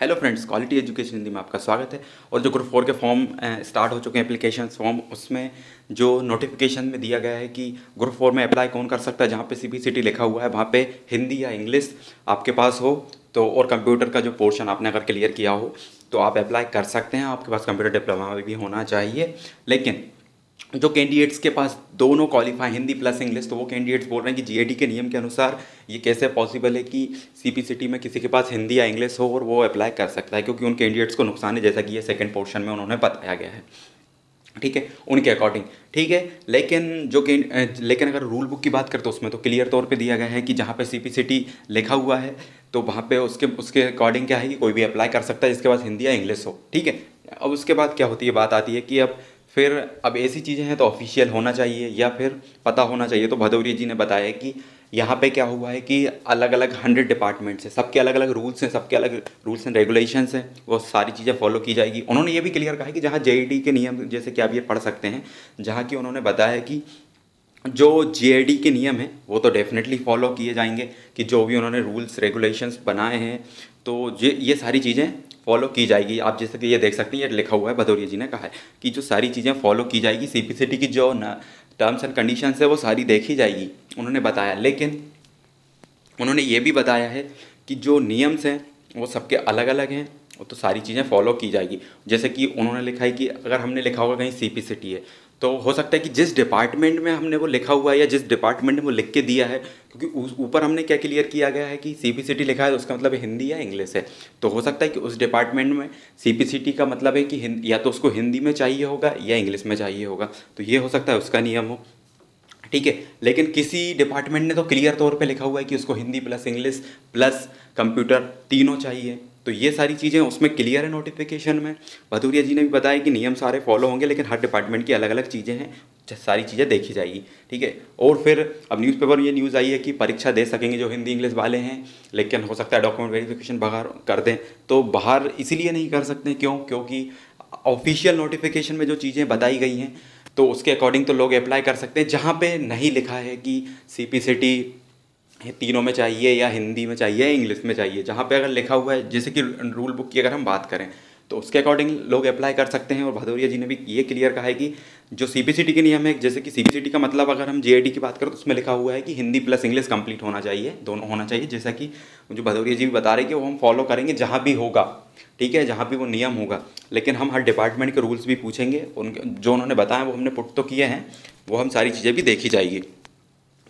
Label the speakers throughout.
Speaker 1: Hello friends, quality education Hindi में आपका स्वागत है। और जो ग्रुप 4 के फॉर्म स्टार्ट हो चुके हैं, एप्लीकेशन फॉर्म, उसमें जो नोटिफिकेशन में दिया गया है कि ग्रुप 4 में अप्लाई कौन कर सकता है, जहाँ पे सीबीसीटी लिखा हुआ है वहाँ पे हिंदी या इंग्लिश आपके पास हो तो, और कंप्यूटर का जो पोर्शन आपने अगर क्लियर किया हो तो आप अप्लाई कर सकते हैं। आपके पास कंप्यूटर डिप्लोमा भी होना चाहिए। लेकिन जो कैंडिडेट्स के पास दोनों क्वालिफाई हिंदी प्लस इंग्लिश, तो वो कैंडिडेट्स बोल रहे हैं कि जीएडी के नियम के अनुसार ये कैसे पॉसिबल है कि सीपीसीटी में किसी के पास हिंदी या इंग्लिश हो और वो अप्लाई कर सकता है, क्योंकि उन कैंडिडेट्स को नुकसान है, जैसा कि ये सेकंड पोर्शन में उन्होंने बताया गया है। ठीक है, उनके अकॉर्डिंग ठीक है। लेकिन अगर रूल बुक की बात करें तो उसमें तो क्लियर तौर पे दिया गया है कि जहाँ पे सीपीसीटी लिखा हुआ है तो वहाँ पे उसके अकॉर्डिंग क्या है कि कोई भी अप्लाई कर सकता है जिसके पास हिंदी या इंग्लिश हो। ठीक है, अब उसके बाद क्या होती है, बात आती है कि अब ऐसी चीज़ें हैं तो ऑफिशियल होना चाहिए या फिर पता होना चाहिए। तो भदौरिया जी ने बताया कि यहाँ पे क्या हुआ है कि अलग अलग 100 डिपार्टमेंट्स हैं, सबके अलग अलग रूल्स हैं, सबके अलग रूल्स एंड रेगुलेशंस हैं, वो सारी चीज़ें फॉलो की जाएगी। उन्होंने ये भी क्लियर कहा है कि जहाँ जेईडी के नियम, जैसे कि आप ये पढ़ सकते हैं, जहाँ की उन्होंने बताया कि जो जेईडी के नियम हैं वो तो डेफिनेटली फॉलो किए जाएंगे, कि जो भी उन्होंने रूल्स रेगुलेशंस बनाए हैं तो ये सारी चीज़ें फॉलो की जाएगी। आप जैसे कि ये देख सकते हैं, ये लिखा हुआ है, भदौरिया जी ने कहा है कि जो सारी चीज़ें फॉलो की जाएगी, सीपीसीटी की जो टर्म्स एंड कंडीशंस है वो सारी देखी जाएगी, उन्होंने बताया। लेकिन उन्होंने ये भी बताया है कि जो नियम्स हैं वो सबके अलग अलग हैं, तो सारी चीज़ें फॉलो की जाएगी। जैसे कि उन्होंने लिखा है कि अगर हमने लिखा होगा कहीं सीपीसीटी है तो हो सकता है कि जिस डिपार्टमेंट में हमने वो लिखा हुआ है या जिस डिपार्टमेंट में वो लिख के दिया है, क्योंकि उस ऊपर हमने क्या क्लियर किया गया है कि सीपीसीटी लिखा है तो उसका मतलब हिंदी या इंग्लिश है, तो हो सकता है कि उस डिपार्टमेंट में सीपीसीटी का मतलब है कि या तो उसको हिंदी में चाहिए होगा या इंग्लिश में चाहिए होगा, तो ये हो सकता है उसका नियम हो। ठीक है, लेकिन किसी डिपार्टमेंट ने तो क्लियर तौर पे लिखा हुआ है कि उसको Hindi plus English plus computer तीनों चाहिए, तो ये सारी चीज़ें उसमें क्लियर है नोटिफिकेशन में। भदौरिया जी ने भी बताया कि नियम सारे फॉलो होंगे, लेकिन हर डिपार्टमेंट की अलग अलग चीज़ें हैं, सारी चीज़ें देखी जाएगी। ठीक है, और फिर अब न्यूज़पेपर में ये न्यूज़ आई है कि परीक्षा दे सकेंगे जो हिंदी इंग्लिश वाले हैं, लेकिन हो सकता है डॉक्यूमेंट वेरिफिकेशन बाहर कर दें। तो बाहर इसीलिए नहीं कर सकते, क्योंकि ऑफिशियल नोटिफिकेशन में जो चीज़ें बताई गई हैं तो उसके अकॉर्डिंग तो लोग अप्लाई कर सकते हैं। जहाँ पे नहीं लिखा है कि सीपीसीटी तीनों में चाहिए या हिंदी में चाहिए या इंग्लिश में चाहिए, जहाँ पे अगर लिखा हुआ है, जैसे कि रूल बुक की अगर हम बात करें तो उसके अकॉर्डिंग लोग अप्लाई कर सकते हैं। और भदौरिया जी ने भी ये क्लियर कहा है कि जो सीपीसीटी के नियम है, जैसे कि सीपीसीटी का मतलब अगर हम जेईडी की बात करें तो उसमें लिखा हुआ है कि हिंदी प्लस इंग्लिश कंप्लीट होना चाहिए, दोनों होना चाहिए, जैसा कि जो भदौरिया जी भी बता रहे हैं कि वो हम फॉलो करेंगे जहाँ भी होगा। ठीक है, जहाँ भी वो नियम होगा, लेकिन हम हर डिपार्टमेंट के रूल्स भी पूछेंगे, उनके जो उन्होंने बताया वो हमने पुट तो किए हैं, वो हम सारी चीज़ें भी देखी जाएगी।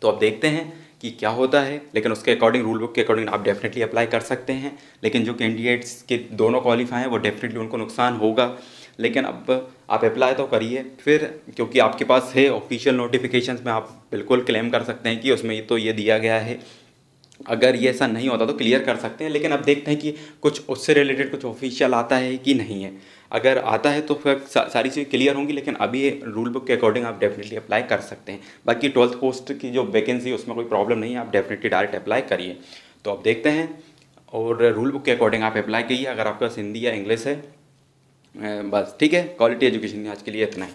Speaker 1: तो अब देखते हैं कि क्या होता है, लेकिन उसके अकॉर्डिंग, रूल बुक के अकॉर्डिंग आप डेफिनेटली अप्लाई कर सकते हैं। लेकिन जो कैंडिडेट्स के दोनों क्वालिफाई हैं वो डेफिनेटली उनको नुकसान होगा, लेकिन अब आप अप्लाई तो करिए फिर, क्योंकि आपके पास है ऑफिशियल नोटिफिकेशंस में, आप बिल्कुल क्लेम कर सकते हैं कि उसमें तो ये दिया गया है। अगर ये ऐसा नहीं होता तो क्लियर कर सकते हैं, लेकिन अब देखते हैं कि कुछ उससे रिलेटेड कुछ ऑफिशियल आता है कि नहीं है। अगर आता है तो फिर सारी चीज़ें क्लियर होंगी, लेकिन अभी रूल बुक के अकॉर्डिंग आप डेफिनेटली अप्लाई कर सकते हैं। बाकी 12th पोस्ट की जो वैकेंसी है उसमें कोई प्रॉब्लम नहीं है, आप डेफिनेटली डायरेक्ट अप्लाई करिए। तो अब देखते हैं, और रूल बुक के अकॉर्डिंग आप अप्लाई कीजिए अगर आपके पास हिंदी या इंग्लिश है। बस ठीक है, क्वालिटी एजुकेशन आज के लिए इतना ही।